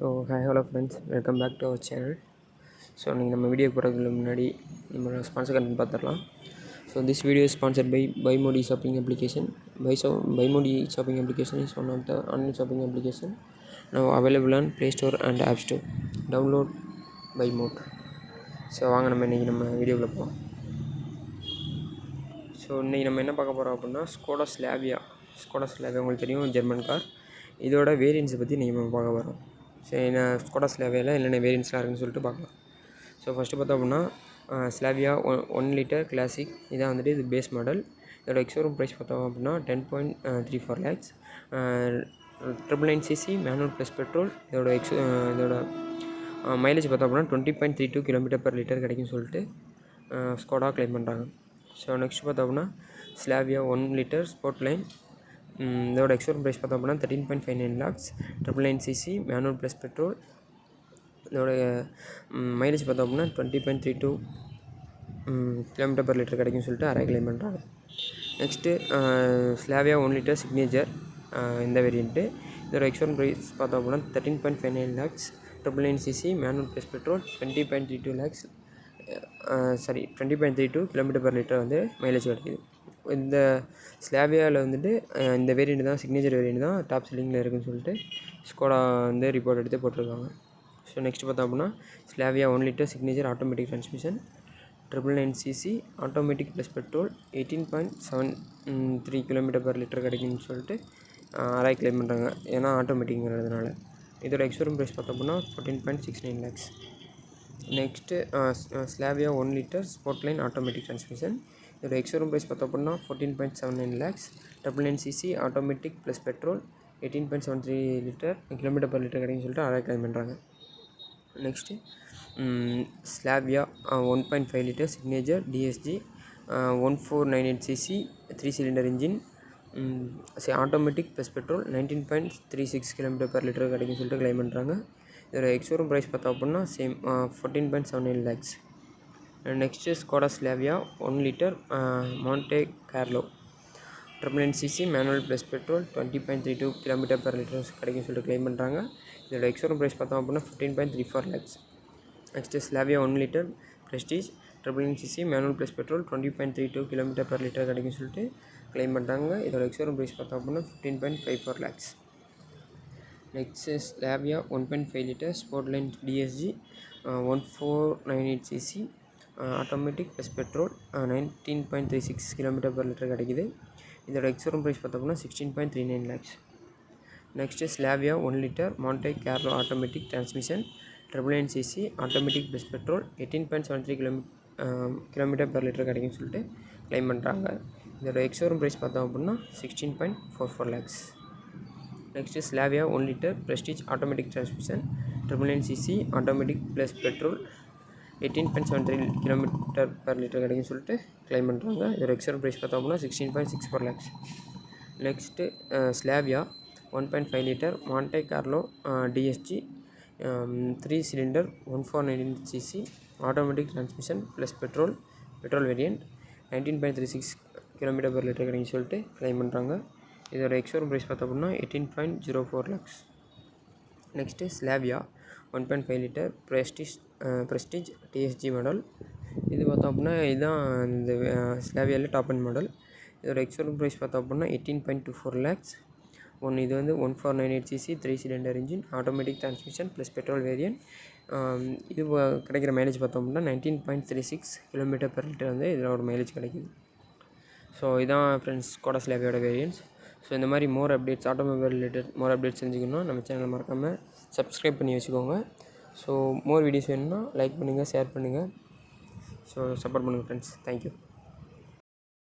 Hi hello friends, welcome back to our channel. நீங்கள் நம்ம video போகிறதுக்கு முன்னாடி நம்ம ஸ்பான்சர் கண்டென்ட் பார்த்துடலாம். This video is sponsored by BuyModi shopping application. BuyModi shopping application is one of the online shopping application now available on Play Store and App Store. Download BuyModi. வாங்க நம்ம இன்றைக்கி நம்ம வீடியோவில் போகலாம். இன்றைக்கி நம்ம என்ன பார்க்க போகிறோம் அப்படின்னா ஸ்கோடா ஸ்லாவியா உங்களுக்கு தெரியும், ஜெர்மன் கார். இதோட வேரியன்ஸை பற்றி நம்ம பார்க்க போகிறோம். என்ன ஸ்கோடா ஸ்லாவியாவில் என்னென்ன வேரியன்ட்ஸ்லாம் இருக்குன்னு சொல்லிட்டு பார்க்கலாம். ஃபஸ்ட்டு பார்த்தோம் அப்படின்னா ஸ்லாவியா 1 லிட்டர் கிளாசிக். இதான் வந்துட்டு இது பேஸ் மாடல். இதோட எக்ஸ்ஷோரூம் ப்ரைஸ் பார்த்தோம் அப்படின்னா 10.34 lakhs. 999cc manual plus petrol. இதோட மைலேஜ் பார்த்தோம் அப்படின்னா 20.32 km/லிட்டர் கிடைக்குன்னு சொல்லிட்டு ஸ்கோடா கிளைம் பண்ணுறாங்க. நெக்ஸ்ட் பார்த்தோம் அப்படின்னா ஸ்லாவியா 1 லிட்டர் ஸ்போர்ட் லைன். இதோட எக்ஸ்ஷோரூம் ப்ரைஸ் பார்த்தோம் அப்படின்னா 13.59 lakhs. 999cc manual plus petrol. இதோட மைலேஜ் பார்த்தோம் அப்படின்னா 20.32 km/லிட்டர் கிடைக்குன்னு சொல்லிட்டு அரை கிளைம் பண்ணுறாங்க. நெக்ஸ்ட்டு ஸ்லாவியா 1 லிட்டர் சிக்னேச்சர், இந்த வேரியண்ட்டு. இதோட எக்ஸ்ஷோரூம் ப்ரைஸ் பார்த்தோம் அப்படின்னா 13.59 lakhs. 999cc manual plus petrol. 20.32 km/லிட்டர் வந்து மைலேஜ் கிடைக்குது. இந்த ஸ்லாவியாவில் வந்துட்டு இந்த வேரியண்ட் தான், சிக்னேச்சர் வேரியண்ட் தான் டாப் செல்லிங்கில் இருக்குதுன்னு சொல்லிட்டு ஸ்கோடா வந்து ரிப்போர்ட் எடுத்து போட்டிருக்காங்க. நெக்ஸ்ட் பார்த்தோம் அப்படின்னா Slavia 1 litre signature automatic transmission. 999cc automatic plus petrol. 18.73 km/லிட்டர் கிடைக்குன்னு சொல்லிட்டு அரை கிளைம் பண்ணுறாங்க, ஏன்னா ஆட்டோமேட்டிக்ங்கிறதுனால. இதோட எக்ஸ்ஷோரூம் ப்ரைஸ் பார்த்தோம் அப்படின்னா 14.69 lakhs. Next Slavia 1 litre sport line automatic transmission. இதோட எக்ஸ்ஷோரூம் ப்ரைஸ் பார்த்தோம் அப்படின்னா 14.79 lakhs. 999cc automatic plus petrol. 18.73 km/லிட்டர் கிடைக்குன்னு சொல்லிட்டு அரை கிளைம் பண்ணுறாங்க. Next Slavia 1.5 litre signature TSG. 1498cc 3 cylinder engine. Automatic plus petrol. 19.36 km/லிட்டர் கிடைக்குன்னு சொல்லிட்டு கிளைம் பண்ணுறாங்க. இதோட எக்ஸ்ஷோரூம் ப்ரைஸ் பார்த்தோம் அப்படின்னா 14.79 lakhs. Next Skoda Slavia 1 litre Monte Carlo. 999cc manual plus petrol. 20.32 km/லிட்டர் கிடைக்குன்னு சொல்லிட்டு கிளைம் பண்ணுறாங்க. இதோட எக்ஸ்ஷோரூம் ப்ரைஸ் பார்த்தோம் அப்படின்னா 15.34 lakhs. Next Slavia 1 litre prestige. 999cc manual plus petrol. 20.32 km/லிட்டர் கிடைக்குன்னு சொல்லிட்டு கிளைம் பண்ணுறாங்க. இதோட எக்ஸ்ஷோரூம் ப்ரைஸ் பார்த்தோம் அப்படின்னா 15.54 lakhs. Next Slavia 1.5 litre sport line TSG. 1498cc automatic plus petrol. 19.36 km/லிட்டர் கிடைக்குது. இதோட எக்ஸ்ஷோரூம் ப்ரைஸ் பார்த்தோம்னா 16.39 lakhs. Next Slavia 1 litre Monte Carlo automatic transmission. 999cc automatic plus petrol. 18.73 km/லிட்டர் கிடைக்குன்னு சொல்லிட்டு கிளைம் பண்ணுறாங்க. இதோட எக்ஸ்ஷோரூம் ப்ரைஸ் பார்த்தோம் அப்படின்னா 16.44 lakhs. Next Slavia 1 litre prestige automatic transmission. 999cc automatic plus petrol. 18.73 km/லிட்டர் கிடைக்குன்னு சொல்லிட்டு கிளைம் பண்ணுறாங்க. இதோட எக்ஸ்ஷோரூம் ப்ரைஸ் பார்த்தோம் அப்படின்னா 16.64 lakhs. Next Slavia 1.5 litre Monte Carlo TSG. 3 cylinder 1499cc automatic transmission plus petrol variant. 19.36 km/லிட்டர் கிடைக்குன்னு சொல்லிட்டு கிளைம் பண்ணுறாங்க. இதோட எக்ஸ்ஷோரூம் ப்ரைஸ் பார்த்தோம் அப்படின்னா 18.04 lakhs. Next Slavia 1.5 litre prestige TSG model. இது பார்த்தோம் அப்படின்னா இதுதான் இந்த ஸ்லாவியாவில் டாப் அண்ட் மாடல். இதோட எக்ஸ்ஷோரூம் ப்ரைஸ் பார்த்தோம் அப்படின்னா 18.24 lakhs. இது வந்து 1498cc 3 cylinder engine automatic transmission plus petrol variant. இது கிடைக்கிற மைலேஜ் பார்த்தோம் அப்படின்னா 19.36 km/லிட்டர் வந்து இதோட மைலேஜ் கிடைக்குது. இதான் ஃப்ரெண்ட்ஸ் ஸ்கோடா ஸ்லாவியாவோட வேரியன்ட்ஸ். இந்த மாதிரி மோர் அப்டேட்ஸ், ஆட்டோமொபைல் ரிலேட்டட் மோர் அப்டேட்ஸ் தெரிஞ்சுக்கணும் நம்ம சேனலை மறக்காமல் சப்ஸ்கிரைப் பண்ணி வச்சுக்கோங்க. மோர் வீடியோஸ் வேணும்னா லைக் பண்ணுங்கள், ஷேர் பண்ணுங்கள். சப்போர்ட் பண்ணுங்கள் ஃப்ரெண்ட்ஸ். தேங்க்யூ.